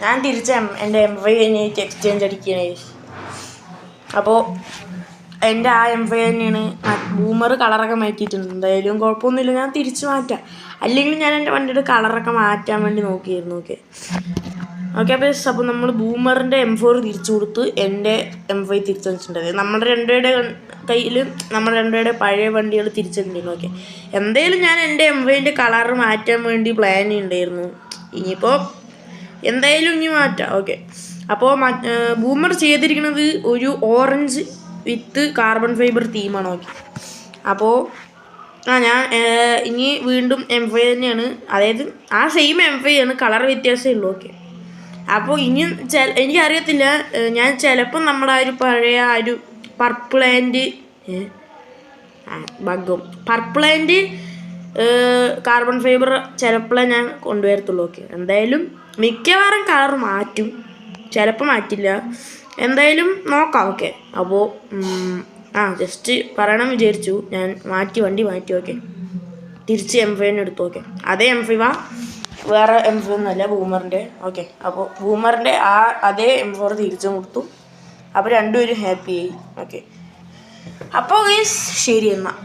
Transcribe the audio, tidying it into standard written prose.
ഞാൻ തിരിച്ച് എൻ്റെ M5 കഴിഞ്ഞിട്ട് എക്സ്ചേഞ്ച് അടിക്കുകയാണ്. അപ്പോൾ എൻ്റെ ആ M5 തന്നെയാണ്. ബൂമർ കളറൊക്കെ മാറ്റിയിട്ടുണ്ട്. എന്തായാലും കുഴപ്പമൊന്നുമില്ല, ഞാൻ തിരിച്ച് മാറ്റാം. അല്ലെങ്കിൽ ഞാൻ എൻ്റെ വണ്ടിയുടെ കളറൊക്കെ മാറ്റാൻ വേണ്ടി നോക്കിയിരുന്നു. ഓക്കെ അപ്പോൾ നമ്മൾ ബൂമറിൻ്റെ M4 തിരിച്ചു കൊടുത്ത് എൻ്റെ M5 തിരിച്ചു വെച്ചിട്ടുണ്ട്. നമ്മുടെ രണ്ടുപേരുടെ കയ്യിൽ നമ്മുടെ രണ്ടുപേരുടെ പഴയ വണ്ടികൾ തിരിച്ചിട്ടുണ്ടായിരുന്നു. ഓക്കെ, എന്തായാലും ഞാൻ എൻ്റെ M5ൻ്റെ കളർ മാറ്റാൻ വേണ്ടി പ്ലാൻ ഉണ്ടായിരുന്നു. ഇനിയിപ്പോൾ എന്തായാലും ഇനി മാറ്റാം. ഓക്കെ, അപ്പോൾ ബൂമർ ചെയ്തിരിക്കുന്നത് ഒരു ഓറഞ്ച് വിത്ത് കാർബൺ ഫൈബർ തീമാണ്. ഓക്കെ, അപ്പോൾ ഞാൻ ഇനി വീണ്ടും M5 തന്നെയാണ്, അതായത് ആ സെയിം M5 ആണ്, കളർ വ്യത്യാസമേ ഉള്ളൂ. ഓക്കെ, അപ്പോൾ ഇനി എനിക്കറിയത്തില്ല, ഞാൻ ചിലപ്പോൾ നമ്മുടെ ആ ഒരു പഴയ ആ ഒരു പർപ്പിൾ ആൻഡ് കാർബൺ ഫൈബർ ചിലപ്പോഴേ ഞാൻ കൊണ്ടുവരത്തുള്ളൂ. ഓക്കെ, എന്തായാലും മിക്കവാറും കളർ മാറ്റും, ചിലപ്പോൾ മാറ്റില്ല, എന്തായാലും നോക്കാം. ഓക്കെ, അപ്പോൾ ജസ്റ്റ് പറയണം വിചാരിച്ചു, ഞാൻ വണ്ടി മാറ്റി. ഓക്കെ, തിരിച്ച് M5 എടുത്തു. ഓക്കെ, അതേ M5 വേറെ M5 ഒന്നുമല്ല, ബൂമറിൻ്റെ. ഓക്കെ, അപ്പോൾ ബൂമറിൻ്റെ അതേ M4 തിരിച്ചും കൊടുത്തു. അപ്പോൾ രണ്ടുപേരും ഹാപ്പി ആയി. ഓക്കെ, അപ്പോൾ ശരി എന്നാൽ.